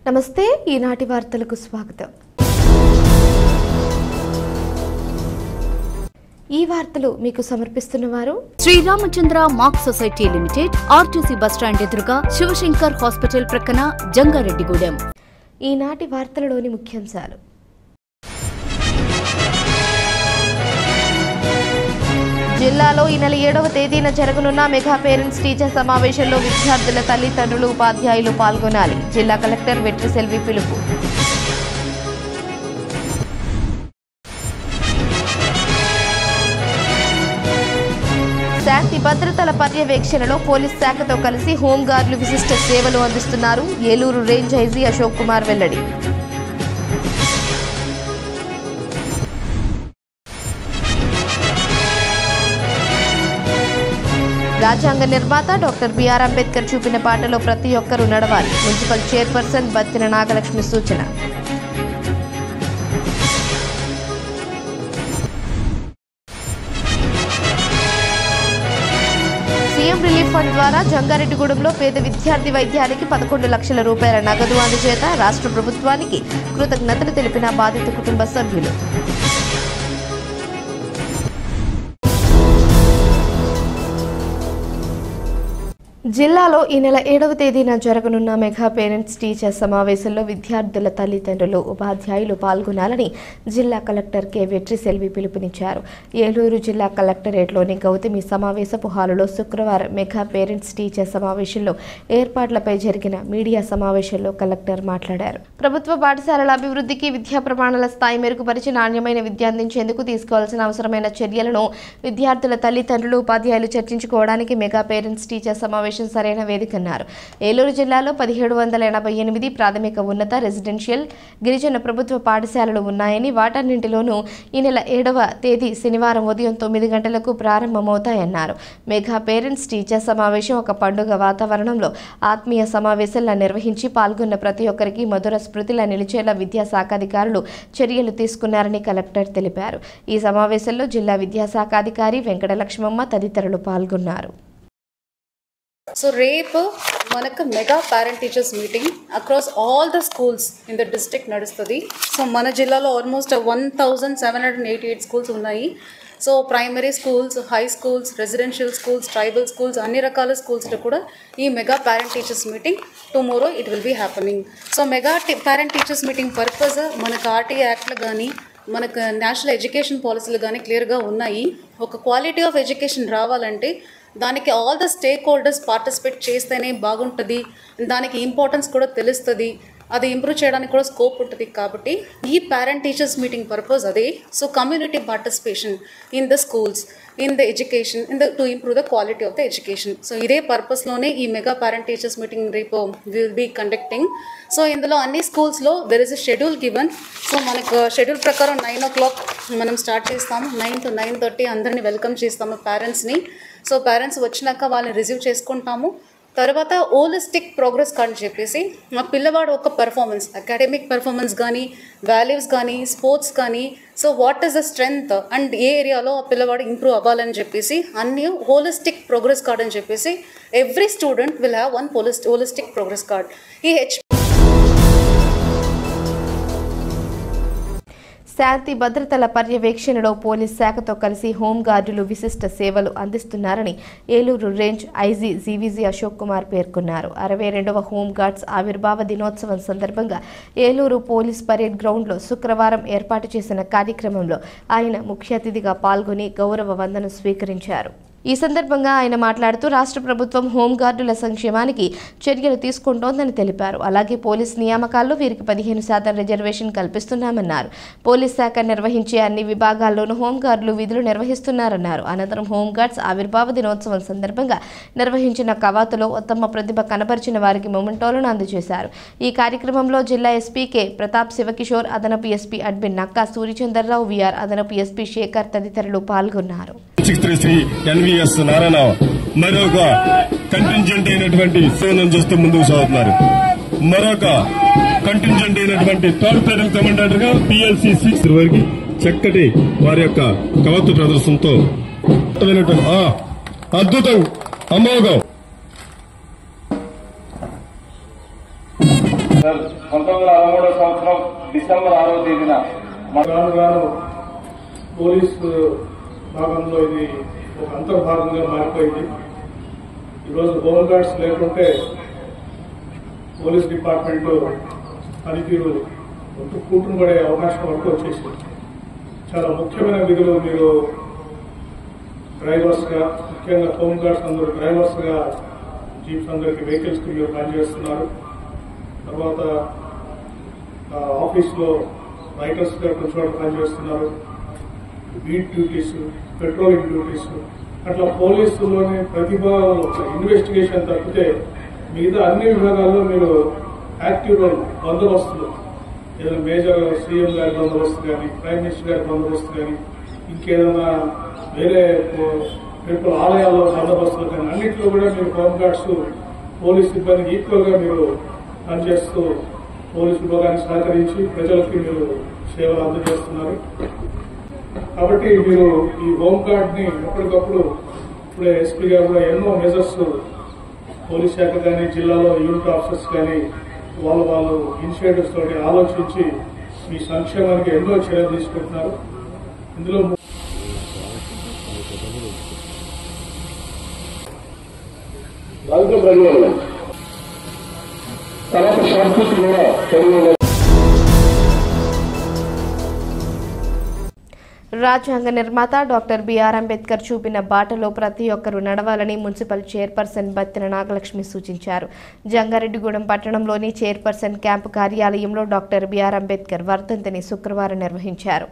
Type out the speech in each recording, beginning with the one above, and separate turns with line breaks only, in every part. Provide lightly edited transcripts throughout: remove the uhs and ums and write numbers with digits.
నమస్తే ఈనాటి వార్తలకు స్వాగతం. ఈ వార్తలు మీకు సమర్పిస్తున్నవారు
Sriramachandra mark society limited, RTC bus stand ఎదురుగా, శివశంకర్ హాస్పిటల్ ప్రక్కన, జంగారెడ్డిగూడెం.
ఈనాటి వార్తలలోని ముఖ్యాంశాలు. జిల్లాలో ఈ నెల 7వ తేదీన జరగనున్న మెగా పేరెంట్స్ టీచర్ సమావేశంలో విద్యార్థుల తల్లిదండ్రులు, ఉపాధ్యాయులు పాల్గొనాలి. జిల్లా కలెక్టర్ వెట్రిసెల్వి పిలుపు. శాంతి భద్రతల పర్యవేక్షణలో పోలీస్ శాఖతో కలిసి హోంగార్డులు విశిష్ట సేవలు అందిస్తున్నారు. ఏలూరు రేంజ్ ఐజీ అశోక్ కుమార్ వెల్లడి. రాజ్యాంగ నిర్మాత డాక్టర్ బిఆర్ అంబేద్కర్ చూపిన బాటలో ప్రతి ఒక్కరూ నడవాలి. మున్సిపల్ చైర్పర్సన్ బత్తిన నాగలక్ష్మి సూచన. సీఎం రిలీఫ్ ఫండ్ ద్వారా జంగారెడ్డిగూడెంలో పేద విద్యార్థి వైద్యానికి 11 లక్షల రూపాయల నగదు అందజేత రాష్ట్ర ప్రభుత్వానికి కృతజ్ఞతలు తెలిపిన బాధిత కుటుంబ సభ్యులు. జిల్లాలో ఈ నెల 7వ తేదీన జరగనున్న మెగా పేరెంట్స్ టీచర్ సమావేశంలో విద్యార్థుల తల్లిదండ్రులు, ఉపాధ్యాయులు పాల్గొనాలని జిల్లా కలెక్టర్ కె వెట్రిసెల్వి పిలుపునిచ్చారు. ఏలూరు జిల్లా కలెక్టరేట్లోని గౌతమి సమావేశపు హాలులో శుక్రవారం మెగా పేరెంట్స్ టీచర్ సమావేశంలో ఏర్పాట్లపై జరిగిన మీడియా సమావేశంలో కలెక్టర్ మాట్లాడారు. ప్రభుత్వ పాఠశాలల అభివృద్ధికి, విద్యా ప్రమాణాల స్థాయి మెరుగుపరిచి నాణ్యమైన విద్య అందించేందుకు తీసుకోవాల్సిన అవసరమైన చర్యలను విద్యార్థుల తల్లిదండ్రులు, ఉపాధ్యాయులు చర్చించుకోవడానికి మెగా పేరెంట్స్ టీచర్ సమావేశం సరైన వేదికన్నారు. ఏలూరు జిల్లాలో 1788 ప్రాథమిక, ఉన్నత, రెసిడెన్షియల్, గిరిజన ప్రభుత్వ పాఠశాలలు ఉన్నాయని, వాటన్నింటిలోనూ ఈ నెల 7వ తేదీ శనివారం ఉదయం 9 గంటలకు ప్రారంభమవుతాయన్నారు. మెగా పేరెంట్స్ టీచర్ సమావేశం ఒక పండుగ వాతావరణంలో ఆత్మీయ సమావేశంలా నిర్వహించి పాల్గొన్న ప్రతి ఒక్కరికి మధుర స్మృతిలా నిలిచేలా విద్యాశాఖాధికారులు చర్యలు తీసుకున్నారని కలెక్టర్ తెలిపారు. ఈ సమావేశంలో జిల్లా విద్యాశాఖాధికారి వెంకటలక్ష్మమ్మ తదితరులు పాల్గొన్నారు.
So రేపు మనకు mega parent teachers meeting across all the schools in the district నడుస్తుంది. సో మన జిల్లాలో ఆల్మోస్ట్ 1788 స్కూల్స్ ఉన్నాయి. So primary schools, high schools, residential schools, tribal schools, అన్ని రకాల స్కూల్స్లో కూడా ఈ mega parent teachers meeting tomorrow it will be happening. So mega parent teachers meeting purpose మనకు ఆర్టీ యాక్ట్లు కానీ, మనకు నేషనల్ ఎడ్యుకేషన్ పాలసీలు కానీ క్లియర్గా ఉన్నాయి. ఒక క్వాలిటీ ఆఫ్ ఎడ్యుకేషన్ రావాలంటే దానికి all the stake holders participate చేస్తేనే బాగుంటుంది. దానికి ఇంపార్టెన్స్ కూడా తెలుస్తుంది, అది ఇంప్రూవ్ చేయడానికి కూడా స్కోప్ ఉంటుంది. కాబట్టి ఈ పేరెంట్ టీచర్స్ మీటింగ్ పర్పస్ అదే. So community participation in the schools, in the education, to improve the quality of the education. So ఇదే పర్పస్లోనే ఈ మెగా పేరెంట్ టీచర్స్ మీటింగ్ రేపు విల్ బీ కండక్టింగ్. సో ఇందులో అన్ని స్కూల్స్లో there is a schedule given. So మనకు schedule ప్రకారం 9 o'clock మనం start చేస్తాము. 9 to 9:30 అందరినీ వెల్కమ్ చేస్తాము పేరెంట్స్ని. సో పేరెంట్స్ వచ్చినాక వాళ్ళని రిసీవ్ చేసుకుంటాము. తర్వాత హోలిస్టిక్ ప్రోగ్రెస్ కార్డ్ అని చెప్పేసి మా పిల్లవాడు ఒక పెర్ఫార్మెన్స్, అకాడమిక్ పెర్ఫార్మెన్స్ కానీ, వాల్యూస్ కానీ, స్పోర్ట్స్ కానీ, so what is the strength and ఏ ఏరియాలో ఆ పిల్లవాడు ఇంప్రూవ్ అవ్వాలని చెప్పేసి అన్ని హోలిస్టిక్ ప్రోగ్రెస్ కార్డ్ అని చెప్పేసి every student will have one holistic progress card. ఈ
శాంతి భద్రతల పర్యవేక్షణలో పోలీస్ శాఖతో కలిసి హోంగార్డులు విశిష్ట సేవలు అందిస్తున్నారని Eluru range IG GVG Ashok Kumar పేర్కొన్నారు. 62వ హోంగార్డ్స్ ఆవిర్భావ దినోత్సవం సందర్భంగా ఏలూరు పోలీస్ పరేడ్ గ్రౌండ్లో శుక్రవారం ఏర్పాటు చేసిన కార్యక్రమంలో ఆయన ముఖ్య అతిథిగా పాల్గొని గౌరవ వందనం స్వీకరించారు. ఈ సందర్భంగా ఆయన మాట్లాడుతూ రాష్ట్ర ప్రభుత్వం హోంగార్డుల సంక్షేమానికి చర్యలు తీసుకుంటోందని తెలిపారు. అలాగే పోలీస్ నియామకాల్లో వీరికి 15% రిజర్వేషన్ కల్పిస్తున్నామన్నారు. పోలీస్ శాఖ నిర్వహించే అన్ని విభాగాల్లోనూ హోంగార్డులు విధులు నిర్వహిస్తున్నారన్నారు. అనంతరం హోంగార్డ్స్ ఆవిర్భావ దినోత్సవం సందర్భంగా నిర్వహించిన కవాతులో ఉత్తమ ప్రతిభ కనబరిచిన వారికి మొమెంటోలను అందజేశారు. ఈ కార్యక్రమంలో జిల్లా ఎస్పీ కె ప్రతాప్ శివకిషోర్, అదనపు SP admin Nakka Suryachandrarao, VR అదనపు ఎస్పీ శేఖర్ తదితరులు పాల్గొన్నారు.
నారాయణ మరొక కంటింజెంట్ అయినటువంటి సేవలను చేస్తూ ముందుకు సాగుతున్నారు. మరొక కంటింజెంట్ అయినటువంటి 3rd ప్లేటల్ కమాండర్ గా PLC 6 వరకు చక్కటి వారి యొక్క కవత్తు ప్రదర్శనతో అద్భుతం, అమోఘం.
1963 సంవత్సరం డిసెంబర్ 6వ తేదీన
రాను పోలీసు భాగంలో ఇది ఒక అంతర్భాగంగా మారిపోయింది. ఈరోజు హోంగార్డ్స్ లేకుంటే పోలీస్ డిపార్ట్మెంట్ పనితీరు కూటుపడే అవకాశం వరకు వచ్చేసింది. చాలా ముఖ్యమైన విధులు మీరు డ్రైవర్స్గా, ముఖ్యంగా హోంగార్డ్స్ అందరూ డ్రైవర్స్గా జీప్స్ అందరికి వెహికల్స్కి మీరు పనిచేస్తున్నారు. తర్వాత ఆఫీస్లో రైటర్స్గా కొంచెం పనిచేస్తున్నారు. బీట్ డ్యూటీస్, పెట్రోలింగ్ డ్యూటీస్, అట్లా పోలీసులోని ప్రతిభావంలో ఇన్వెస్టిగేషన్ తప్పితే మిగతా అన్ని విభాగాల్లో మీరు యాక్టివ్ రోల్, బందోబస్తులు, ఏదైనా మేజర్ సీఎం గారి బందోబస్తు కానీ, ప్రైమ్ మినిస్టర్ గారి బందోబస్తు కానీ, ఇంకేదైనా వేరే టెంపుల్ ఆలయాల్లో బందోబస్తులు కానీ అన్నింటిలో కూడా మీరు హోంగార్డ్స్ పోలీస్ సిబ్బందికి ఈక్వల్ గా మీరు పనిచేస్తూ పోలీసు విభాగానికి సహకరించి ప్రజలకి మీరు సేవలు అందజేస్తున్నారు. కాబట్టి మీరు ఈ హోంగార్డ్ ని ఎప్పటికప్పుడు ఇప్పుడే ఎస్పీ గారు కూడా ఎన్నో మెజర్స్ పోలీస్ శాఖ కానీ, జిల్లాలో యూనిట్ ఆఫీసర్స్ కానీ వాళ్ళు ఇనిషియేటివ్స్ తోటి ఆలోచించి మీ సంక్షేమానికి ఎన్నో చర్యలు తీసుకుంటున్నారు. ఇందులో
తర్వాత సంస్కృతి కూడా తెలుగు
రాజ్యాంగ నిర్మాత డాక్టర్ బిఆర్ అంబేద్కర్ చూపిన బాటలో ప్రతి ఒక్కరూ నడవాలని మున్సిపల్ చైర్పర్సన్ బత్తిన నాగలక్ష్మి సూచించారు. జంగారెడ్డిగూడెం పట్టణంలోని చైర్పర్సన్ క్యాంపు కార్యాలయంలో డాక్టర్ బిఆర్ అంబేద్కర్ వర్ధంతిని శుక్రవారం నిర్వహించారు.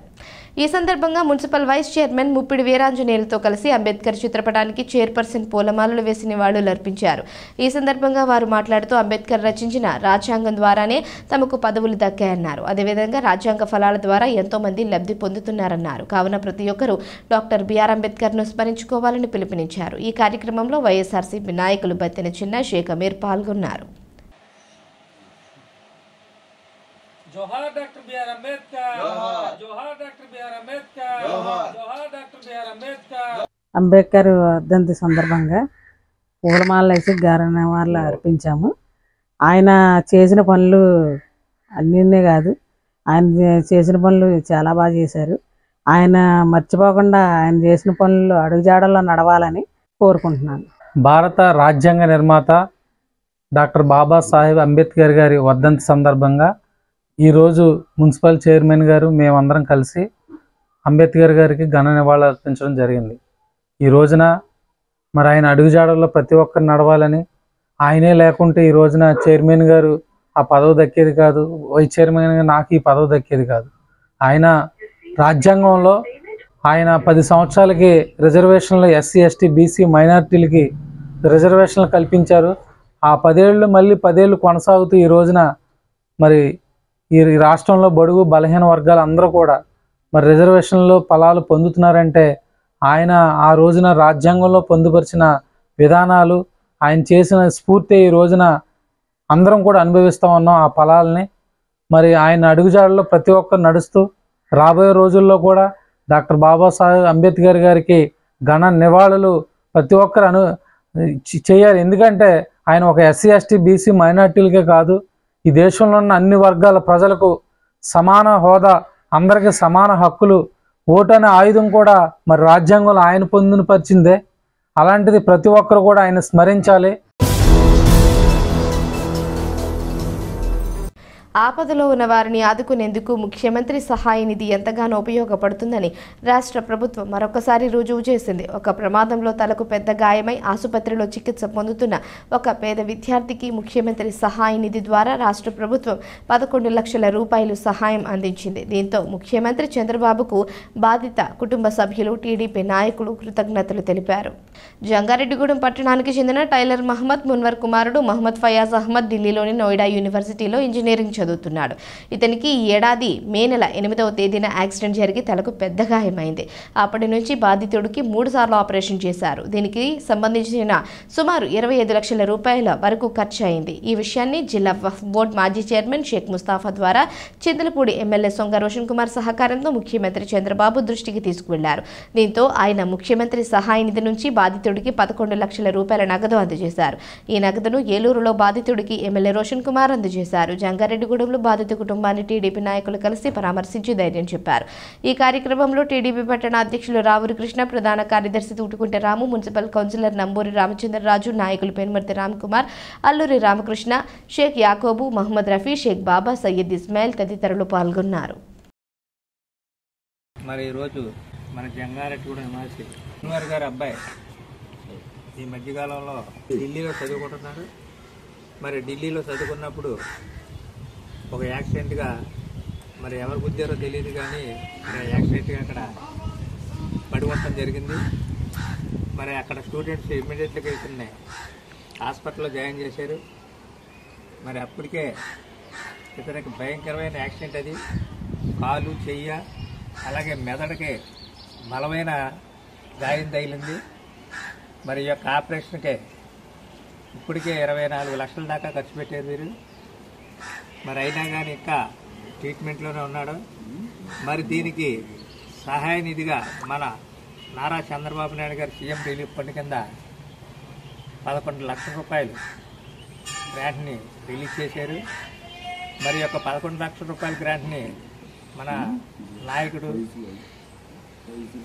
ఈ సందర్భంగా మున్సిపల్ వైస్ చైర్మన్ ముప్పిడి వీరాంజనేయులతో కలిసి అంబేద్కర్ చిత్రపటానికి చైర్పర్సన్ పూలమాలలు వేసి నివాళులర్పించారు. ఈ సందర్భంగా వారు మాట్లాడుతూ అంబేద్కర్ రచించిన రాజ్యాంగం ద్వారానే తమకు పదవులు దక్కాయన్నారు. అదేవిధంగా రాజ్యాంగ ఫలాల ద్వారా ఎంతో మంది లబ్ధి పొందుతున్నారన్నారు. కావున ప్రతి ఒక్కరూ డాక్టర్ బిఆర్ అంబేద్కర్ ను స్మరించుకోవాలని పిలుపునిచ్చారు. ఈ కార్యక్రమంలో వైఎస్ఆర్సీపీ నాయకులు బత్తిన చిన్న, షేక్ అమీర్ పాల్గొన్నారు.
जोहार डॉक्टर बीआर अम्बेडकर, जोहार डॉक्टर बीआर अम्बेडकर, जोहार डॉक्टर बीआर अम्बेडकर.
అంబేద్కర్ వర్ధంతి సందర్భంగా పూలమాలలు వేసి గౌరవనీయాలు అర్పించాము. ఆయన చేసిన పనులు అన్నీ కాదు, ఆయన చేసిన పనులు చాలా బాగా చేశారు. ఆయన మర్చిపోకుండా ఆయన చేసిన పనులు అడుగుజాడల్లో నడవాలని కోరుకుంటున్నాను.
భారత రాజ్యాంగ నిర్మాత డాక్టర్ బాబాసాహెబ్ అంబేద్కర్ గారి వర్ధంతి సందర్భంగా ఈరోజు మున్సిపల్ చైర్మన్ గారు మేమందరం కలిసి అంబేద్కర్ గారికి ఘన నివాళులు అర్పించడం జరిగింది. ఈ రోజున మరి ఆయన అడుగుజాడల్లో ప్రతి ఒక్కరు నడవాలని, ఆయనే లేకుంటే ఈ రోజున చైర్మన్ గారు ఆ పదవి దక్కేది కాదు, వైస్ చైర్మన్ గారు నాకు ఈ పదవి దక్కేది కాదు. ఆయన రాజ్యాంగంలో ఆయన 10 సంవత్సరాలకి రిజర్వేషన్లు ఎస్సీ, ఎస్టీ, బీసీ మైనారిటీలకి రిజర్వేషన్లు కల్పించారు. ఆ 10 ఏళ్ళు మళ్ళీ 10 ఏళ్ళు కొనసాగుతూ ఈ రోజున మరి ఈ రాష్ట్రంలో బడుగు బలహీన వర్గాలు అందరూ కూడా మరి రిజర్వేషన్లో ఫలాలు పొందుతున్నారంటే ఆయన ఆ రోజున రాజ్యాంగంలో పొందుపరిచిన విధానాలు, ఆయన చేసిన స్ఫూర్తి ఈ రోజున అందరం కూడా అనుభవిస్తూ ఉన్నాం ఆ ఫలాలని. మరి ఆయన అడుగుజాడల్లో ప్రతి ఒక్కరు నడుస్తూ రాబోయే రోజుల్లో కూడా డాక్టర్ బాబాసాహెబ్ అంబేద్కర్ గారికి ఘన నివాళులు ప్రతి ఒక్కరు చేయాలి. ఎందుకంటే ఆయన ఒక ఎస్సీ, ఎస్టీ, బీసీ మైనార్టీలకే కాదు, ఈ దేశంలో ఉన్న అన్ని వర్గాల ప్రజలకు సమాన హోదా, అందరికీ సమాన హక్కులు, ఓటు అనే ఆయుధం కూడా మరి రాజ్యాంగంలో ఆయన పొందుపరిచిందే. అలాంటిది ప్రతి ఒక్కరు కూడా ఆయన స్మరించాలి.
ఆపదలో ఉన్న వారిని ఆదుకునేందుకు ముఖ్యమంత్రి సహాయ నిధి ఎంతగానో ఉపయోగపడుతుందని రాష్ట్ర ప్రభుత్వం మరొకసారి రుజువు చేసింది. ఒక ప్రమాదంలో తలకు పెద్ద గాయమై ఆసుపత్రిలో చికిత్స పొందుతున్న ఒక పేద విద్యార్థికి ముఖ్యమంత్రి సహాయ నిధి ద్వారా రాష్ట్ర ప్రభుత్వం 11 లక్షల రూపాయలు సహాయం అందించింది. దీంతో ముఖ్యమంత్రి చంద్రబాబుకు బాధిత కుటుంబ సభ్యులు, టీడీపీ నాయకులు కృతజ్ఞతలు తెలిపారు. జంగారెడ్డిగూడెం పట్టణానికి చెందిన టైలర్ మహమ్మద్ మున్వర్ కుమారుడు మహమ్మద్ ఫయాజ్ అహ్మద్ ఢిల్లీలోని నోయిడా యూనివర్సిటీలో ఇంజనీరింగ్ చదువుతున్నాడు. ఇతనికి ఈ ఏడాది మే నెల 8వ తేదీన యాక్సిడెంట్ జరిగి తలకు పెద్ద గాయమైంది. అప్పటి నుంచి బాధితుడికి 3 సార్లు ఆపరేషన్ చేశారు. దీనికి సంబంధించిన సుమారు 25 లక్షల రూపాయల వరకు ఖర్చు అయింది. ఈ విషయాన్ని జిల్లా వక్ఫ్ బోర్డు మాజీ చైర్మన్ షేక్ ముస్తాఫా ద్వారా చింతలపూడి ఎమ్మెల్యే సొంగ రోషన్ కుమార్ సహకారంతో ముఖ్యమంత్రి చంద్రబాబు దృష్టికి తీసుకువెళ్లారు. దీంతో ఆయన ముఖ్యమంత్రి సహాయ నిధి నుంచి బాధితుడికి 11 లక్షల రూపాయల నగదు అందజేశారు. ఈ నగదును ఏలూరులో బాధితుడికి ఎమ్మెల్యే రోషన్ కుమార్ అందజేశారు. జంగారెడ్డిగూడెంలో బాధిత కుటుంబాన్ని టీడీపీ నాయకులు కలిసి పరామర్శించి ధైర్యం చెప్పారు. ఈ కార్యక్రమంలో టీడీపీ పట్టణ అధ్యక్షులు రావూరి కృష్ణ, ప్రధాన కార్యదర్శి తూటుకుంటే రాము, మున్సిపల్ కౌన్సిలర్ నంబూరి రామచంద్రరాజు, నాయకులు పెనుమర్తి రామకుమార్, అల్లూరి రామకృష్ణ, షేక్ యాకోబు, మహమ్మద్ రఫీ, షేక్ బాబా, సయ్యద్ ఇస్మాయిల్ తదితరులు పాల్గొన్నారు.
మరి ఈరోజు మన జంగారెడ్డిగూడెం నివాసి కుమార్ గారి అబ్బాయి ఈ మధ్యకాలంలో ఢిల్లీలో చదువుకుంటున్నాడు. మరి ఢిల్లీలో చదువుకున్నప్పుడు ఒక యాక్సిడెంట్గా మరి ఎవరు గుద్దారో తెలియదు కానీ యాక్సిడెంట్గా అక్కడ పడిపోవటం జరిగింది. మరి అక్కడ స్టూడెంట్స్ ఇమ్మీడియట్గా ఇతన్ని హాస్పిటల్లో జాయిన్ చేశారు. మరి అప్పటికే ఇతనికి భయంకరమైన యాక్సిడెంట్ అది. కాలు, చెయ్య, అలాగే మెదడుకి బలమైన గాయం తగిలింది. మరి ఈ యొక్క ఆపరేషన్కే ఇప్పటికే 24 లక్షల దాకా ఖర్చు పెట్టారు వీరు. మరి అయినా కానీ ఇంకా ట్రీట్మెంట్లోనే ఉన్నాడు. మరి దీనికి సహాయ నిధిగా మన నారా చంద్రబాబు నాయుడు గారు సీఎం రిలీఫ్ ఫండ్ కింద 11 లక్షల రూపాయలు గ్రాంట్ని రిలీజ్ చేశారు. మరి యొక్క 11 లక్షల రూపాయల గ్రాంట్ని మన నాయకుడు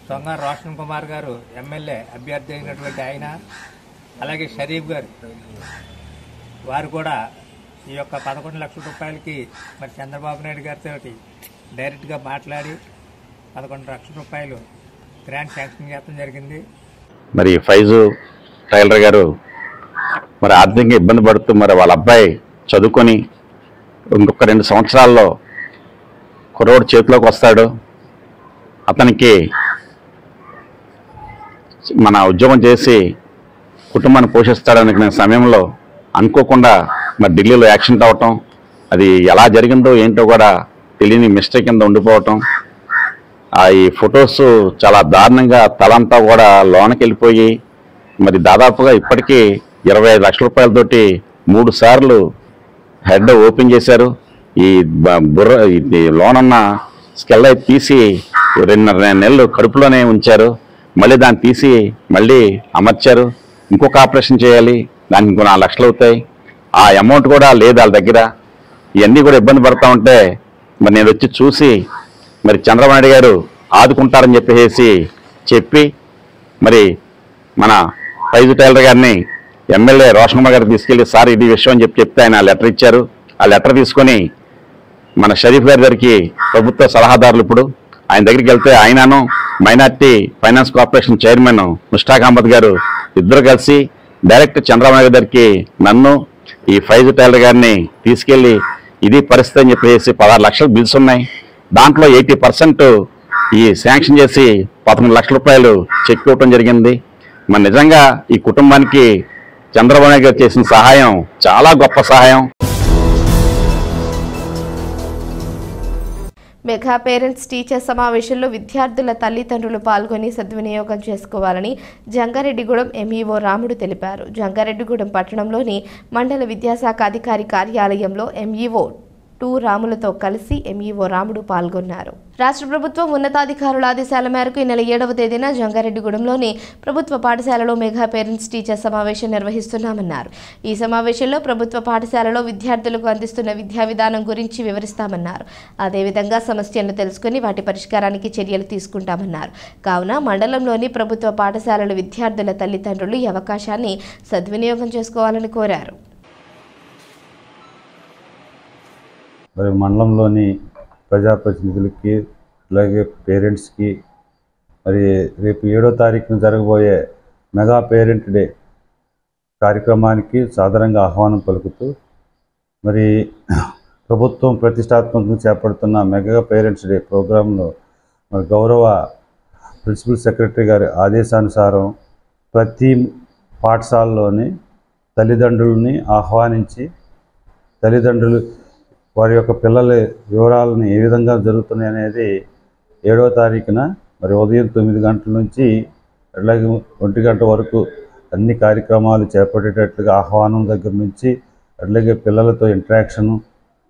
సొంగ రోషన్ కుమార్ గారు ఎమ్మెల్యే అభ్యర్థి అయినటువంటి ఆయన, అలాగే షరీఫ్ గారు వారు కూడా ఈ యొక్క 11 లక్షల రూపాయలకి మరి చంద్రబాబు నాయుడు గారితో డైరెక్ట్గా మాట్లాడి 11 లక్షల రూపాయలు గ్రాంట్ శాంక్షన్ చేయడం జరిగింది.
మరి ఫైజు టైలర్ గారు మరి ఆర్థికంగా ఇబ్బంది పడుతూ మరి వాళ్ళ అబ్బాయి చదువుకొని ఇంకొక 2 సంవత్సరాల్లో కుర్రోడు చేతిలోకి వస్తాడు. అతనికి మన ఉద్యోగం చేసి కుటుంబాన్ని పోషిస్తాడనుకునే సమయంలో అనుకోకుండా మరి ఢిల్లీలో యాక్సిడెంట్ అవటం, అది ఎలా జరిగిందో ఏంటో కూడా తెలియని మిస్టేక్ కింద ఉండిపోవటం. ఈ ఫొటోస్ చాలా దారుణంగా తలంతా కూడా లోనకి వెళ్ళిపోయి మరి దాదాపుగా ఇప్పటికీ 25 లక్షల రూపాయలతోటి 3 సార్లు హెడ్ ఓపెన్ చేశారు. ఈ బుర్ర లోనన్న స్కెల్ అయితే తీసి 2.5 నెలలు కడుపులోనే ఉంచారు. మళ్ళీ దాన్ని తీసి మళ్ళీ అమర్చారు. ఇంకొక ఆపరేషన్ చేయాలి, దానికి ఇంకో 4 లక్షలు అవుతాయి. ఆ అమౌంట్ కూడా లేదు వాళ్ళ దగ్గర. ఇవన్నీ కూడా ఇబ్బంది పడతా ఉంటే మరి నేను వచ్చి చూసి మరి చంద్రబాబు నాయుడు గారు ఆదుకుంటారని చెప్పి మరి మన ఫైజు టైలర్ గారిని ఎమ్మెల్యే రోషన్ కుమార్ గారికి తీసుకెళ్లి సార్ ఇది విషయం అని చెప్తే ఆయన లెటర్ ఇచ్చారు. ఆ లెటర్ తీసుకొని మన షరీఫ్ గారి దగ్గరికి ప్రభుత్వ సలహాదారులు ఇప్పుడు ఆయన దగ్గరికి వెళ్తే ఆయనను minority finance corporation chairman Mushtaq Ahmed గారు ఇద్దరు కలిసి డైరెక్ట్ చంద్రబాబు నాయుడు గారికి నన్ను ఈ ఫైజు టైలర్ గారిని తీసుకెళ్లి ఇది పరిస్థితి అని చెప్పేసి 16 లక్షలు బిల్స్ ఉన్నాయి. దాంట్లో 80% ఈ శాంక్షన్ చేసి 11 లక్షల రూపాయలు చెక్ ఇవ్వటం జరిగింది. మరి నిజంగా ఈ కుటుంబానికి చంద్రబాబు నాయుడు గారు చేసిన సహాయం చాలా గొప్ప సహాయం.
మెగా పేరెంట్స్ టీచర్ సమావేశంలో విద్యార్థుల తల్లిదండ్రులు పాల్గొని సద్వినియోగం చేసుకోవాలని జంగారెడ్డిగూడెం ఎంఈఓ రాముడు తెలిపారు. జంగారెడ్డిగూడెం పట్టణంలోని మండల విద్యాశాఖ అధికారి కార్యాలయంలో ఎంఈఓ 2 రాములతో కలిసి ఎంఈఓ రాముడు పాల్గొన్నారు. రాష్ట్ర ప్రభుత్వం ఉన్నతాధికారుల ఆదేశాల మేరకు ఈ నెల 7వ తేదీన జంగారెడ్డిగూడెంలోని ప్రభుత్వ పాఠశాలలో మెగా పేరెంట్స్ టీచర్ సమావేశం నిర్వహిస్తున్నామన్నారు. ఈ సమావేశంలో ప్రభుత్వ పాఠశాలలో విద్యార్థులకు అందిస్తున్న విద్యా విధానం గురించి వివరిస్తామన్నారు. అదేవిధంగా సమస్యలను తెలుసుకుని వాటి పరిష్కారానికి చర్యలు తీసుకుంటామన్నారు. కావున మండలంలోని ప్రభుత్వ పాఠశాలల విద్యార్థుల తల్లిదండ్రులు ఈ అవకాశాన్ని సద్వినియోగం చేసుకోవాలని కోరారు.
మరి మండలంలోని ప్రజాప్రతినిధులకి అలాగే పేరెంట్స్కి మరి రేపు 7వ తారీఖున జరగబోయే మెగా పేరెంట్ డే కార్యక్రమానికి సాధారణంగా ఆహ్వానం పలుకుతూ మరి ప్రభుత్వం ప్రతిష్టాత్మకంగా చేపడుతున్న మెగా పేరెంట్స్ డే ప్రోగ్రాంలో మరి గౌరవ ప్రిన్సిపల్ సెక్రటరీ గారి ఆదేశానుసారం ప్రతి పాఠశాలలోని తల్లిదండ్రులని ఆహ్వానించి తల్లిదండ్రులు వారి యొక్క పిల్లల వివరాలను ఏ విధంగా జరుగుతున్నాయి అనేది 7వ తారీఖున మరి ఉదయం 9 గంటల నుంచి అట్లాగే 1 గంట వరకు అన్ని కార్యక్రమాలు చేపట్టేటట్లుగా ఆహ్వానం దగ్గర నుంచి అట్లాగే పిల్లలతో ఇంటరాక్షను,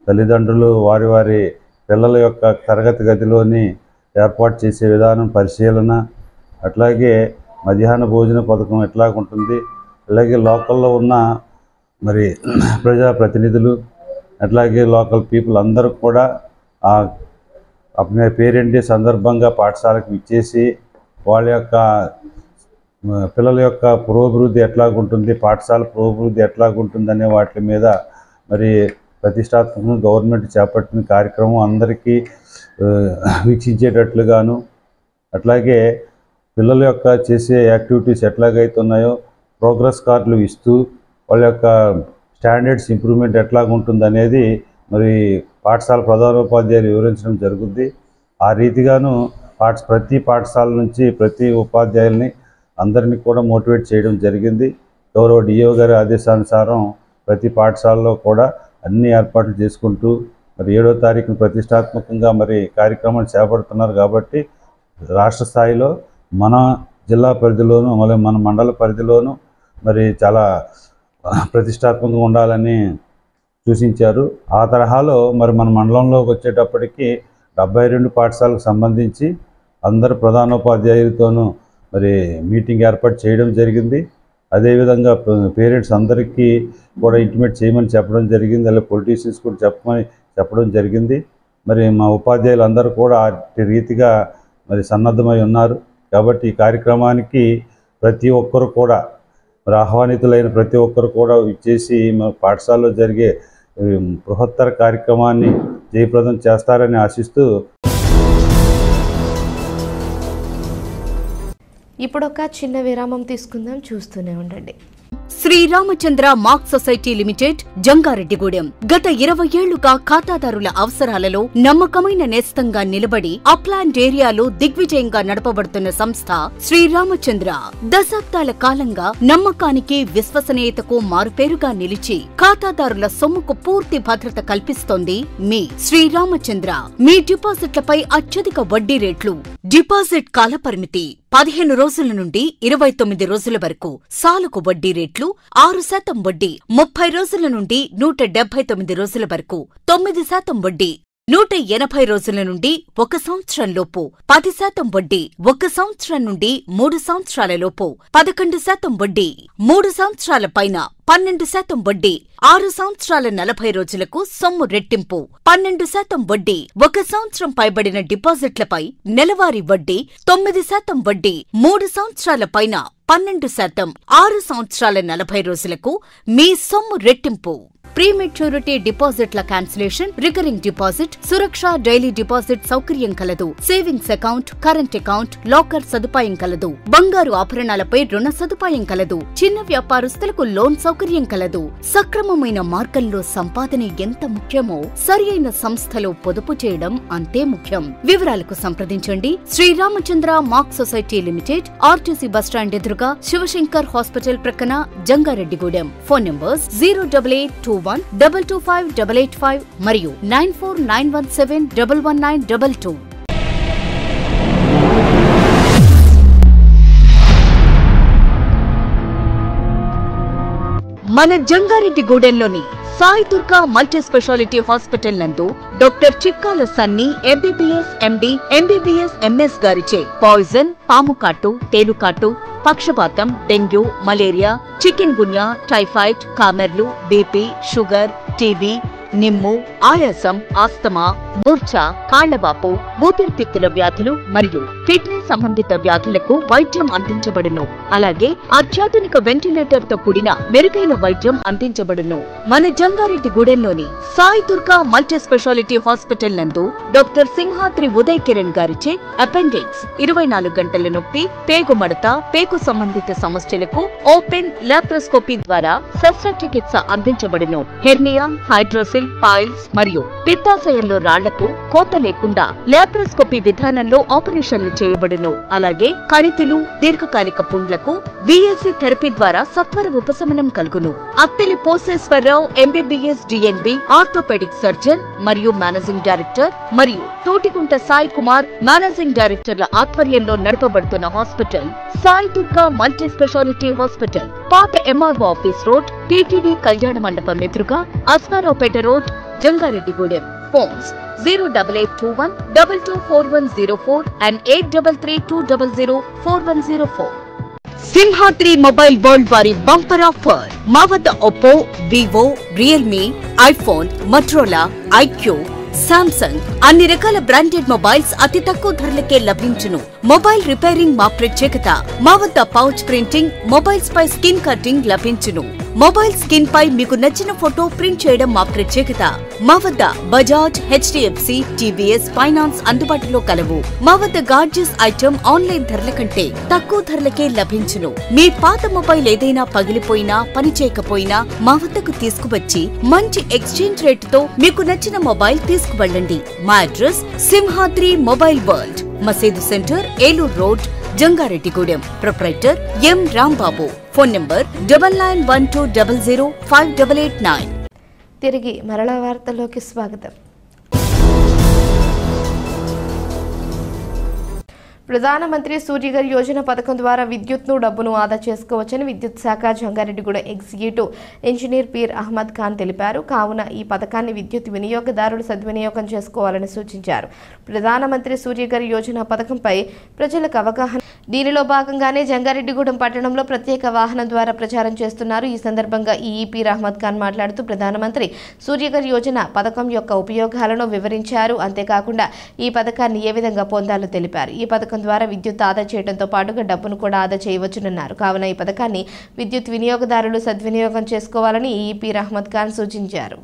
తల్లిదండ్రులు వారి పిల్లల యొక్క తరగతి గదిలోని ఏర్పాటు చేసే విధానం పరిశీలన, అట్లాగే మధ్యాహ్న భోజన పథకం ఎట్లాగుంటుంది, అలాగే లోకల్లో ఉన్న మరి ప్రజాప్రతినిధులు అట్లాగే లోకల్ పీపుల్ అందరూ కూడా పేరెంట్ డే సందర్భంగా పాఠశాలకు ఇచ్చేసి వాళ్ళ యొక్క పిల్లల యొక్క పురోభివృద్ధి ఎట్లాగుంటుంది, పాఠశాల పురోభివృద్ధి ఎట్లాగుంటుంది అనే వాటి మీద మరి ప్రతిష్టాత్మకంగా గవర్నమెంట్ చేపట్టిన కార్యక్రమం అందరికీ వీక్షించేటట్లుగాను, అట్లాగే పిల్లల యొక్క చేసే యాక్టివిటీస్ ఎట్లాగైతే ఉన్నాయో ప్రోగ్రెస్ కార్డులు ఇస్తూ వాళ్ళ యొక్క స్టాండర్డ్స్ ఇంప్రూవ్మెంట్ ఎట్లాగుంటుంది అనేది మరి పాఠశాల ప్రధానోపాధ్యాయులు వివరించడం జరుగుద్ది. ఆ రీతిగాను ప్రతి పాఠశాల నుంచి ప్రతి ఉపాధ్యాయుల్ని అందరినీ కూడా మోటివేట్ చేయడం జరిగింది. గౌరవ డిఓ గారి ఆదేశానుసారం ప్రతి పాఠశాలలో కూడా అన్ని ఏర్పాట్లు చేసుకుంటూ మరి 7వ తారీఖున ప్రతిష్టాత్మకంగా మరి కార్యక్రమాలు చేపడుతున్నారు. కాబట్టి రాష్ట్ర స్థాయిలో మన జిల్లా పరిధిలోను మన మండల పరిధిలోను మరి చాలా ప్రతిష్టాత్మకంగా ఉండాలని సూచించారు. ఆ తరహాలో మరి మన మండలంలోకి వచ్చేటప్పటికి 72 పాఠశాలకు సంబంధించి అందరు ప్రధానోపాధ్యాయులతోనూ మరి మీటింగ్ ఏర్పాటు చేయడం జరిగింది. అదేవిధంగా పేరెంట్స్ అందరికీ కూడా ఇంటిమేట్ చేయమని చెప్పడం జరిగింది. అలాగే పొలిటీషియన్స్ కూడా చెప్పడం జరిగింది. మరి మా ఉపాధ్యాయులు అందరూ కూడా ఆ రీతిగా మరి సన్నద్ధమై ఉన్నారు. కాబట్టి ఈ కార్యక్రమానికి ప్రతి ఒక్కరు కూడా మరి ఆహ్వానితులైన ప్రతి ఒక్కరు కూడా ఇచ్చేసి మా పాఠశాలలో జరిగే బృహత్తర కార్యక్రమాన్ని జయప్రదం చేస్తారని ఆశిస్తూ
ఇప్పుడొక చిన్న విరామం తీసుకుందాం, చూస్తూనే ఉండండి.
శ్రీరామచంద్ర మాక్ సొసైటీ లిమిటెడ్, జంగారెడ్డిగూడెం. గత 20 ఏళ్లుగా ఖాతాదారుల అవసరాలలో నమ్మకమైన నేస్తంగా నిలబడి అప్లాండ్ ఏరియాలో దిగ్విజయంగా నడపబడుతున్న సంస్థ శ్రీరామచంద్ర. దశాబ్దాల కాలంగా నమ్మకానికి, విశ్వసనీయతకు మారుపేరుగా నిలిచి ఖాతాదారుల సొమ్ముకు పూర్తి భద్రత కల్పిస్తోంది మీ శ్రీరామచంద్ర. మీ డిపాజిట్లపై అత్యధిక వడ్డీ రేట్లు, డిపాజిట్ కాలపరిమితి 15 రోజుల నుండి 29 రోజుల వరకు, సాలుకు వడ్డీ రేట్లు 6% వడ్డీ, 30 రోజుల నుండి 179 రోజుల వరకు 9% వడ్డీ, 180 రోజుల నుండి 1 సంవత్సరం లోపు 10% వడ్డీ, 1 సంవత్సరం నుండి 3 సంవత్సరాల లోపు 11% వడ్డీ, 3 సంవత్సరాల పైన 12% వడ్డీ, 6 సంవత్సరాల 40 రోజులకు సొమ్ము రెట్టింపు 12% వడ్డీ, 1 సంవత్సరం పైబడిన డిపాజిట్లపై నెలవారీ వడ్డీ 9% వడ్డీ, 3 సంవత్సరాల పైన 12%, 6 సంవత్సరాల 40 రోజులకు మీ సొమ్ము రెట్టింపు. ప్రీమెచ్యూరిటీ డిపాజిట్ల క్యాన్సిలేషన్, రికరింగ్ డిపాజిట్, సురక్ష డైలీ డిపాజిట్ సౌకర్యం కలదు. Savings account, current account, locker సదుపాయం కలదు. బంగారు ఆభరణాలపై రుణ సదుపాయం కలదు. చిన్న వ్యాపారస్తులకు లోన్ సౌకర్యం కలదు. సక్రమమైన మార్గంలో సంపాదన ఎంత ముఖ్యమో సరియైన సంస్థలో పొదుపు చేయడం అంతే ముఖ్యం. వివరాలకు సంప్రదించండి. శ్రీరామచంద్ర మాక్ సొసైటీ లిమిటెడ్, ఆర్టీసీ బస్టాండ్ ఎదురుగా, శివశంకర్ హాస్పిటల్ ప్రక్కన, జంగారెడ్డిగూడెం. ఫోన్ నంబర్స్ 08821225885 మరియు 9491711922. మన జంగారెడ్డిగూడెంలోని Sai Durga multi speciality hospital నందు doctor Chikkala Sunny MBBS MD, MBBS MS గారిచే పాయిజన్, పాముకాటు, తేలుకాటు, పక్షపాతం, dengue, malaria, chikungunya, typhoid, కామెర్లు, బీపీ, షుగర్, టీబీ, నిమ్ము, ఆయాసం, ఆస్తమా, మూర్ఛ, కాళ్లవాపు, ఊపిరితిత్తుల వ్యాధులు మరియు కిడ్నీ సంబంధిత వ్యాధులకు వైద్యం అందించబడును. అలాగే అత్యాధునిక వెంటిలేటర్ తో కూడిన మెరుగైన వైద్యం అందించబడును. మన జంగారెడ్డిగూడెంలోని Sai Durga multi speciality hospital నందు డాక్టర్ సింహాద్రి ఉదయ్ కిరణ్ గారిచే అపెండిక్స్, 24 గంటల నొప్పి, పేగు మడత, పేగు సంబంధిత సమస్యలకు ఓపెన్ లాప్రోస్కోపీ ద్వారా శస్త్రచికిత్స అందించబడును. హెర్నియా, హైడ్రోసిల్, టాన్సిల్, పైల్స్ మరియు పిత్తాశయంలో రాళ్లకు కోత లేకుండా లాప్రోస్కోపీ విధానంలో ఆపరేషన్లు చేయబడును. అలాగే కణితులు, దీర్ఘకాలిక పుండ్లకు VSC థెరపీ ద్వారా సత్వర ఉపశమనం కలుగును. Attili Poseswararao MBBS DNB orthopaedic surgeon మరియు మేనేజింగ్ డైరెక్టర్ మరియు తోటికుంట సాయి కుమార్ మేనేజింగ్ డైరెక్టర్ల ఆధ్వర్యంలో నడపబడుతున్న hospital Sai Durga multi speciality hospital, పాత MRO office road, TTD Kalyana Mandapam ఎదురుగా, Asnaraopeta road, Jangareddygudem. Phones 08821 224104 and 8332004104. Simhadri mobile world వారి బంపర్ ఆఫర్. మా వద్ద Oppo, Vivo, Realme, iPhone, Motorola, IQ, Samsung అన్ని రకాల బ్రాండెడ్ మొబైల్స్ అతి తక్కువ ధరలకే లభించును. మొబైల్ రిపేరింగ్ మా ప్రత్యేకత. మా వద్ద పౌచ్ ప్రింటింగ్, మొబైల్స్ పై స్కిన్ కటింగ్ లభించును. మొబైల్ స్కిన్ పై మీకు నచ్చిన ఫోటో ప్రింట్ చేయడం మా ప్రత్యేకత. మా వద్ద బజాజ్, HDFC, TVS ఫైనాన్స్ అందుబాటులో కలవు. మా వద్ద గార్జియస్ ఐటమ్ ఆన్లైన్ ధరల కంటే తక్కువ ధరలకే లభించును. మీ పాత మొబైల్ ఏదైనా పగిలిపోయినా, పనిచేయకపోయినా మా వద్దకు తీసుకువచ్చి మంచి ఎక్స్చేంజ్ రేటుతో మీకు నచ్చిన మొబైల్ తీసుకువెళ్ళండి. మా అడ్రస్ సింహాద్రి మొబైల్ వరల్డ్, మసీదు centre, Eluru road, Jangareddygudem. Proprietor M. Rambabu. Phone number 9912005889.
తిరిగి మరలా వార్తల్లోకి స్వాగతం. ప్రధానమంత్రి సూర్యఘర్ యోజన పథకం ద్వారా విద్యుత్ను డబ్బును ఆదా చేసుకోవచ్చని విద్యుత్ శాఖ జంగారెడ్డిగూడ ఎగ్జిక్యూటివ్ ఇంజనీర్ పీర్ అహ్మద్ ఖాన్ తెలిపారు. కావున ఈ పథకాన్ని విద్యుత్ వినియోగదారులు సద్వినియోగం చేసుకోవాలని సూచించారు. ప్రధానమంత్రి సూర్యఘర్ యోజన పథకంపై ప్రజలకు అవగాహన. దీనిలో భాగంగానే జంగారెడ్డిగూడెం పట్టణంలో ప్రత్యేక వాహనం ద్వారా ప్రచారం చేస్తున్నారు. ఈ సందర్భంగా పీర్ అహ్మద్ ఖాన్ మాట్లాడుతూ ప్రధానమంత్రి సూర్యఘర్ యోజన పథకం యొక్క ఉపయోగాలను వివరించారు. అంతేకాకుండా ఈ పథకాన్ని ఏ విధంగా పొందాలో తెలిపారు. ఈ పథకం ద్వారా విద్యుత్ ఆదా చేయడంతో పాటుగా డబ్బును కూడా ఆదా చేయవచ్చునన్నారు. కావున ఈ పథకాన్ని విద్యుత్ వినియోగదారులు సద్వినియోగం చేసుకోవాలని పీర్ అహ్మద్ ఖాన్ సూచించారు.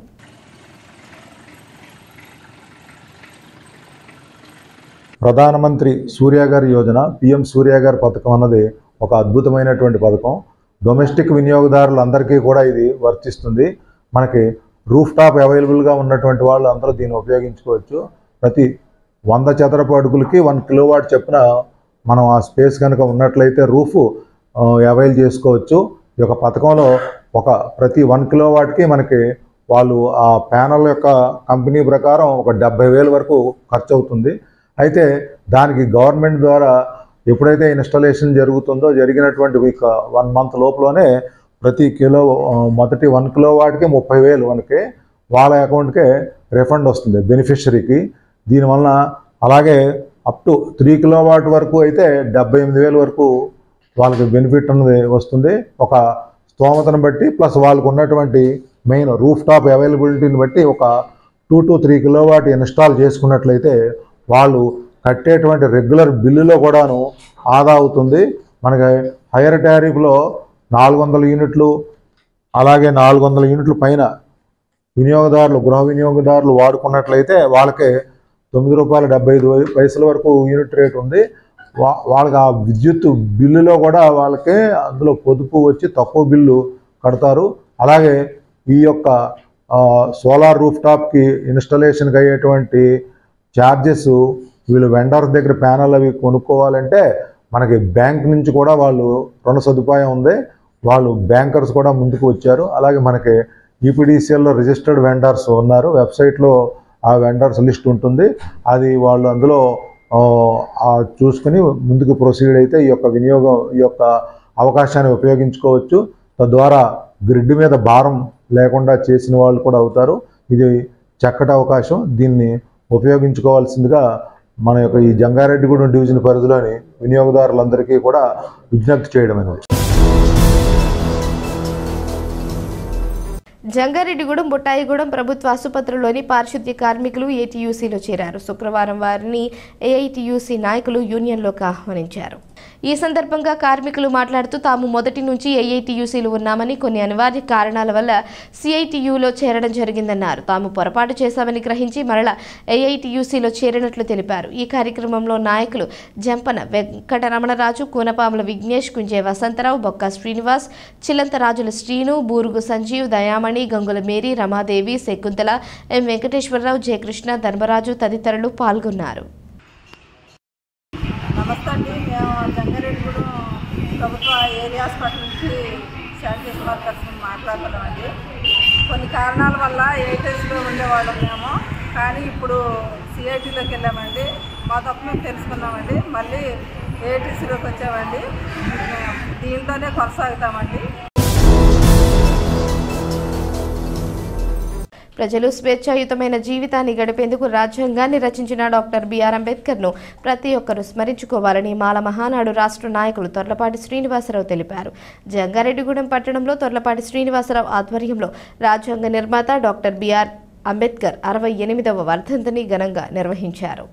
ప్రధానమంత్రి సూర్యఘర్ యోజన PM సూర్యఘర్ పథకం అన్నది ఒక అద్భుతమైనటువంటి పథకం. డొమెస్టిక్ వినియోగదారులందరికీ కూడా ఇది వర్తిస్తుంది. మనకి రూఫ్ టాప్ అవైలబుల్గా ఉన్నటువంటి వాళ్ళు అందరూ దీన్ని ఉపయోగించుకోవచ్చు. ప్రతి 100 చదరపు అడుగులకి 1 కిలోవాట్ చొప్పున మనం ఆ స్పేస్ కనుక ఉన్నట్లయితే రూఫ్ అవైల్ చేసుకోవచ్చు. ఈ యొక్క పథకంలో ప్రతి 1 కిలోవాట్కి మనకి వాళ్ళు ఆ ప్యానల్ యొక్క కంపెనీ ప్రకారం ఒక 70,000 వరకు ఖర్చు అవుతుంది. అయితే దానికి గవర్నమెంట్ ద్వారా ఎప్పుడైతే ఇన్స్టాలేషన్ జరుగుతుందో జరిగినటువంటి 1 మంత్ లోపలనే ప్రతి మొదటి 1 కిలోవాట్కి 30,000 మనకి వాళ్ళ అకౌంట్కే రిఫండ్ వస్తుంది బెనిఫిషరీకి. దీనివలన అలాగే అప్ టు 3 కిలోవాట్ వరకు అయితే 78,000 వరకు వాళ్ళకి బెనిఫిట్ అనేది వస్తుంది. ఒక స్తోమతను బట్టి ప్లస్ వాళ్ళకు ఉన్నటువంటి మెయిన్ రూఫ్ టాప్ అవైలబిలిటీని బట్టి ఒక 2 to 3 కిలోవాట్ ఇన్స్టాల్ చేసుకున్నట్లయితే వాళ్ళు కట్టేటువంటి రెగ్యులర్ బిల్లులో కూడాను ఆదా అవుతుంది. మనకి హైయర్ టారిఫ్లో 400 యూనిట్లు అలాగే 400 యూనిట్ల పైన గృహ వినియోగదారులు వాడుకున్నట్లయితే వాళ్ళకే ₹9.75 వరకు యూనిట్ రేట్ ఉంది. వాళ్ళకి ఆ విద్యుత్ బిల్లులో కూడా వాళ్ళకి అందులో పొదుపు వచ్చి తక్కువ బిల్లు కడతారు. అలాగే ఈ యొక్క సోలార్ రూఫ్ టాప్కి ఇన్స్టాలేషన్కి అయ్యేటువంటి ఛార్జెస్ వీళ్ళు వెండర్స్ దగ్గర ప్యానల్ అవి కొనుక్కోవాలంటే మనకి బ్యాంక్ నుంచి కూడా వాళ్ళు రుణ సదుపాయం ఉంది. వాళ్ళు బ్యాంకర్స్ కూడా ముందుకు వచ్చారు. అలాగే మనకి EPDCLలో రిజిస్టర్డ్ వెండర్స్ ఉన్నారు. వెబ్సైట్లో ఆ వెండర్స్ లిస్ట్ ఉంటుంది. అది వాళ్ళు అందులో చూసుకుని ముందుకు ప్రొసీడ్ అయితే ఈ యొక్క అవకాశాన్ని ఉపయోగించుకోవచ్చు. తద్వారా గ్రిడ్ మీద భారం లేకుండా చేసిన వాళ్ళు కూడా అవుతారు. ఇది చక్కటి అవకాశం. దీన్ని ఉపయోగించుకోవాల్సిందిగా మన యొక్క ఈ జంగారెడ్డిగూడెం డివిజన్ పరిధిలోని వినియోగదారులందరికీ కూడా విజ్ఞప్తి చేయడం అనేది.
జంగారెడ్డిగూడెం, బుట్టాయిగూడెం ప్రభుత్వ ఆసుపత్రిలోని పారిశుద్ధ్య కార్మికులు ATUCలో చేరారు. శుక్రవారం వారిని AITUC నాయకులు యూనియన్లోకి ఆహ్వానించారు. ఈ సందర్భంగా కార్మికులు మాట్లాడుతూ తాము మొదటి నుంచి ఏఐటీయూసీలు ఉన్నామని కొన్ని అనివార్య కారణాల వల్ల సిఐటియులో చేరడం జరిగిందన్నారు. తాము పొరపాటు చేశామని గ్రహించి మరల ఏఐటీయూసీలో చేరినట్లు తెలిపారు. ఈ కార్యక్రమంలో నాయకులు జంపన వెంకటరమణరాజు, కూనపాముల విఘ్నేష్, కుంజే వసంతరావు, బొక్క శ్రీనివాస్, చిల్లంతరాజుల శ్రీను, బూరుగు సంజీవ్, దయామణి, గంగుల మేరీ, రమాదేవి, శకుంతల, ఎం వెంకటేశ్వరరావు, జయకృష్ణ, ధర్మరాజు తదితరులు పాల్గొన్నారు.
నమస్తే అండి. మేము జంగారెడ్డిగూడెం ప్రభుత్వ ఏరియా హాస్పిటల్ నుంచి శానిటేషన్ వర్కర్స్ మాట్లాడుతున్నామండి. కొన్ని కారణాల వల్ల ఏఐటీసీలో ఉండేవాళ్ళం మేము, కానీ ఇప్పుడు సిఐటీలోకి వెళ్ళామండి. మా తప్పు మేము తెలుసుకున్నామండి. మళ్ళీ ఏఐటీసీలోకి వచ్చామండి. దీంట్లోనే కొనసాగుతామండి.
ప్రజలు స్వేచ్ఛాయుతమైన జీవితాన్ని గడిపేందుకు రాజ్యాంగాన్ని రచించిన డాక్టర్ బిఆర్ అంబేద్కర్ను ప్రతి ఒక్కరూ స్మరించుకోవాలని మాల మహానాడు రాష్ట్ర నాయకులు తొర్లపాటి శ్రీనివాసరావు తెలిపారు. జంగారెడ్డిగూడెం పట్టణంలో తొర్లపాటి శ్రీనివాసరావు ఆధ్వర్యంలో రాజ్యాంగ నిర్మాత డాక్టర్ బిఆర్ అంబేద్కర్ 68వ వర్ధంతిని ఘనంగా నిర్వహించారు.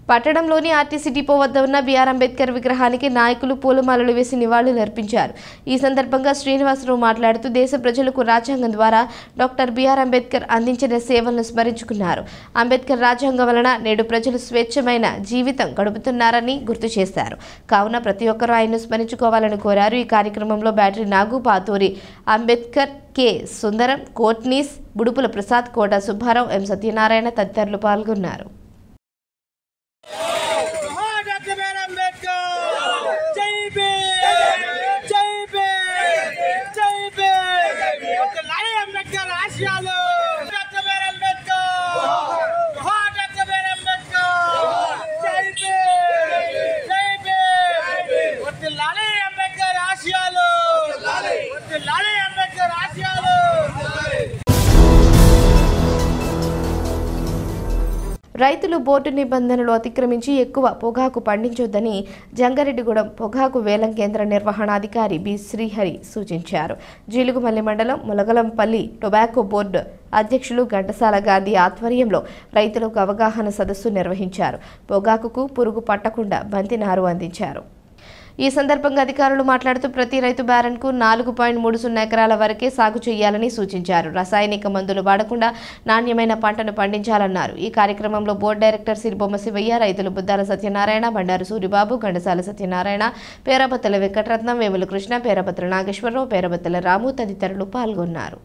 పట్టణంలోని ఆర్టీసీ డిపో వద్ద ఉన్న బిఆర్ అంబేద్కర్ విగ్రహానికి నాయకులు పూలమాలలు వేసి నివాళులర్పించారు. ఈ సందర్భంగా శ్రీనివాసరావు మాట్లాడుతూ దేశ ప్రజలకు రాజ్యాంగం ద్వారా డాక్టర్ బిఆర్ అంబేద్కర్ అందించిన సేవలను స్మరించుకున్నారు. అంబేద్కర్ రాజ్యాంగం వలన నేడు ప్రజలు స్వేచ్ఛమైన జీవితం గడుపుతున్నారని గుర్తు చేశారు. కావున ప్రతి ఒక్కరూ ఆయన్ను స్మరించుకోవాలని కోరారు. ఈ కార్యక్రమంలో బ్యాటరీ నాగు, పాతూరి అంబేద్కర్, కె సుందరం, కోట్నీస్, బుడుపుల ప్రసాద్, కోట సుబ్బారావు, ఎం సత్యనారాయణ తదితరులు పాల్గొన్నారు. రైతులు బోర్డు నిబంధనలు అతిక్రమించి ఎక్కువ పొగాకు పండించొద్దని జంగారెడ్డిగూడెం పొగాకు వేలం కేంద్ర నిర్వహణాధికారి బి శ్రీహరి సూచించారు. జీలుగుమల్లి మండలం ములగలంపల్లి టొబాకో బోర్డు అధ్యక్షులు ఘంటసాల గాంధీ ఆధ్వర్యంలో రైతులకు అవగాహన సదస్సు నిర్వహించారు. పొగాకుకు పురుగు పట్టకుండా బంతినారు అందించారు. ఈ సందర్భంగా అధికారులు మాట్లాడుతూ ప్రతి రైతు బ్యారన్కు 4.30 ఎకరాల వరకే సాగు చేయాలని సూచించారు. రసాయనిక మందులు వాడకుండా నాణ్యమైన పంటను పండించాలన్నారు. ఈ కార్యక్రమంలో బోర్డు డైరెక్టర్ సిరిబొమ్మ శివయ్య, రైతులు బుద్దాల సత్యనారాయణ, బండారు సూరిబాబు, గండసాల సత్యనారాయణ, పేరబత్తల వెంకటరత్నం, వేముల కృష్ణ, పేరబత్తల నాగేశ్వరరావు, పేరబత్తల రాము తదితరులు పాల్గొన్నారు.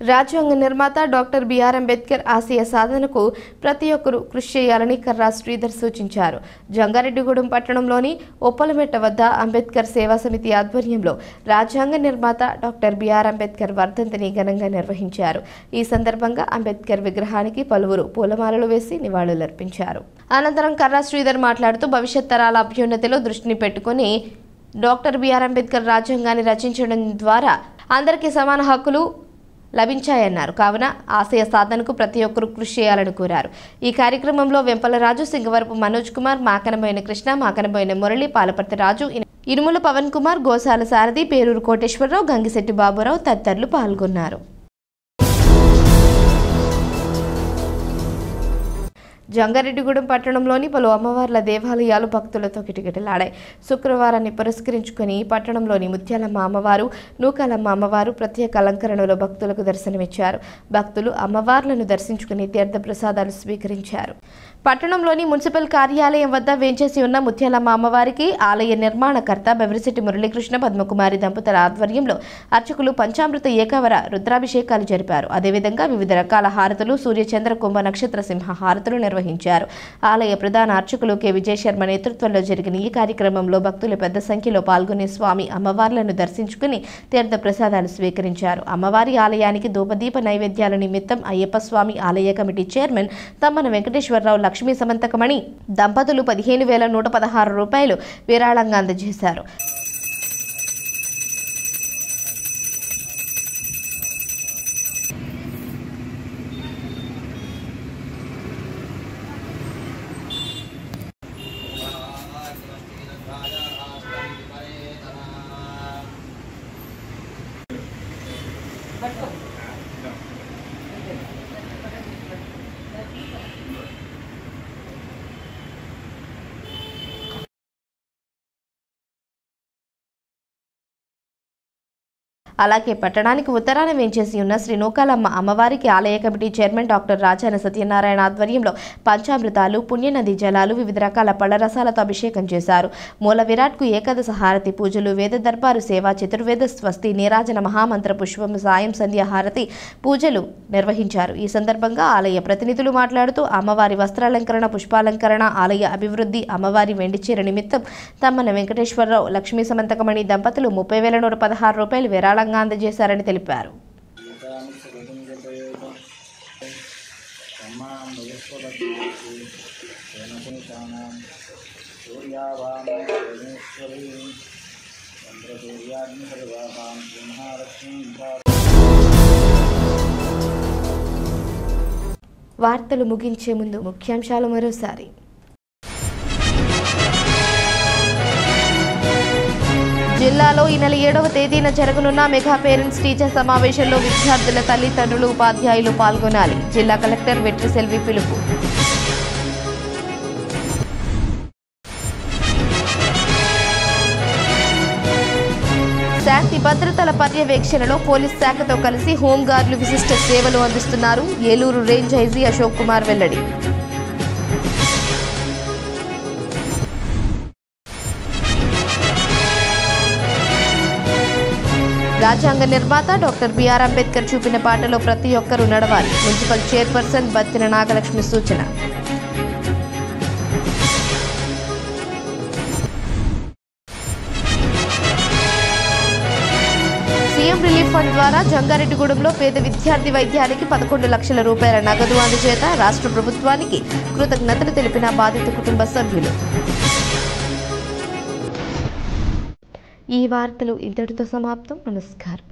రాజ్యాంగ నిర్మాత డాక్టర్ బిఆర్ అంబేద్కర్ ఆశయ సాధనకు ప్రతి ఒక్కరూ కృషి చేయాలని కర్రా శ్రీధర్ సూచించారు. జంగారెడ్డిగూడెం పట్టణంలోని ఒప్పలమెట్ట వద్ద అంబేద్కర్ సేవా సమితి ఆధ్వర్యంలో రాజ్యాంగ నిర్మాత డాక్టర్ బిఆర్ అంబేద్కర్ వర్ధంతిని ఘనంగా నిర్వహించారు. ఈ సందర్భంగా అంబేద్కర్ విగ్రహానికి పలువురు పూలమాలలు వేసి నివాళులర్పించారు. అనంతరం కర్రా శ్రీధర్ మాట్లాడుతూ భవిష్యత్ తరాల అభ్యున్నతిలో దృష్టిని పెట్టుకుని డాక్టర్ బిఆర్ అంబేద్కర్ రాజ్యాంగాన్ని రచించడం ద్వారా అందరికీ సమాన హక్కులు లభించాయన్నారు. కావున ఆశయ సాధనకు ప్రతి ఒక్కరూ కృషి చేయాలని కోరారు. ఈ కార్యక్రమంలో వెంపలరాజు, సింగవరపు మనోజ్ కుమార్, మాకనబోయిన కృష్ణ, మాకనబోయిన మురళి, పాలపర్తి రాజు, ఇనుముల పవన్ కుమార్, గోసాల సారథి, పేరూరు కోటేశ్వరరావు, గంగిశెట్టి బాబురావు తదితరులు పాల్గొన్నారు. జంగారెడ్డిగూడెం పట్టణంలోని పలు అమ్మవార్ల దేవాలయాలు భక్తులతో కిటకిటలాడాయి. శుక్రవారాన్ని పురస్కరించుకుని పట్టణంలోని ముత్యాలమ్మ అమ్మవారు, నూకాలమ్మ అమ్మవారు ప్రత్యేక అలంకరణలో భక్తులకు దర్శనమిచ్చారు. భక్తులు అమ్మవార్లను దర్శించుకుని తీర్థ ప్రసాదాలు స్వీకరించారు. పట్టణంలోని మున్సిపల్ కార్యాలయం వద్ద వేంచేసి ఉన్న ముత్యాలమ్మ అమ్మవారికి ఆలయ నిర్మాణకర్త బెవరిశెట్టి మురళీకృష్ణ, పద్మకుమారి దంపతుల ఆధ్వర్యంలో అర్చకులు పంచామృత ఏకావర రుద్రాభిషేకాలు జరిపారు. అదేవిధంగా వివిధ రకాల హారతులు, సూర్యచంద్ర కుంభ నక్షత్ర సింహ హారతులు నిర్వహించారు. ఆలయ ప్రధాన అర్చకులు కె విజయ శర్మ నేతృత్వంలో జరిగిన ఈ కార్యక్రమంలో భక్తులు పెద్ద సంఖ్యలో పాల్గొని స్వామి అమ్మవార్లను దర్శించుకుని తీర్థ ప్రసాదాలు స్వీకరించారు. అమ్మవారి ఆలయానికి ధూపదీప నైవేద్యాల నిమిత్తం అయ్యప్ప స్వామి ఆలయ కమిటీ చైర్మన్ తమ్మన వెంకటేశ్వరరావు, లక్ష్మీ సమంతకమణి దంపతులు 15,116 రూపాయలు విరాళంగా అందజేశారు. అలాగే పట్టణానికి ఉత్తరాన వేంచేసి ఉన్న శ్రీ నూకాలమ్మ అమ్మవారికి ఆలయ committee chairman doctor Rajana Satyanarayana ఆధ్వర్యంలో పంచామృతాలు పుణ్యనది జలాలు వివిధ రకాల పళ్ళరసాలతో అభిషేకం చేశారు. మూల విరాట్కు ఏకాదశ హారతి పూజలు, వేద దర్బారు సేవ, చతుర్వేద స్వస్తి, నీరాజన మహామంత్ర పుష్పం, సాయం సంధ్య హారతి పూజలు నిర్వహించారు. ఈ సందర్భంగా ఆలయ ప్రతినిధులు మాట్లాడుతూ అమ్మవారి వస్త్రాలంకరణ, పుష్పాలంకరణ, ఆలయ అభివృద్ధి, అమ్మవారి వెండిచీర నిమిత్తం తమ్మన వెంకటేశ్వరరావు, లక్ష్మీ సమంతకమణి దంపతులు 30,116 రూపాయలు విరాళంగా అందజేశారని తెలిపారు. వార్తలు ముగించే ముందు ముఖ్యాంశాలు మరోసారి. జిల్లాలో ఈ నెల 7వ తేదీన జరగనున్న మెగా పేరెంట్స్ టీచర్ సమావేశంలో విద్యార్థుల తల్లిదండ్రులు, ఉపాధ్యాయులు పాల్గొనాలి. జిల్లా కలెక్టర్ వెట్రి సెల్వి పిలుపు. శాంతి భద్రతల పర్యవేక్షణలో పోలీస్ శాఖతో కలిసి హోంగార్డులు విశిష్ట సేవలు అందిస్తున్నారు. ఏలూరు రేంజ్ ఐజీ అశోక్ కుమార్ వెల్లడి. రాజ్యాంగ నిర్మాత డాక్టర్ బిఆర్ అంబేద్కర్ చూపిన పాటలో ప్రతి ఒక్కరూ నడవాలి. మున్సిపల్ చైర్పర్సన్ బత్తిన నాగలక్ష్మి సూచన. సీఎం రిలీఫ్ ఫండ్ ద్వారా జంగారెడ్డిగూడెంలో పేద విద్యార్థి వైద్యానికి 11 లక్షల రూపాయల నగదు అందజేత రాష్ట్ర ప్రభుత్వానికి కృతజ్ఞతలు తెలిపిన బాధిత కుటుంబ సభ్యులు. ఈ వార్తలు ఇంతటితో సమాప్తం. నమస్కారం.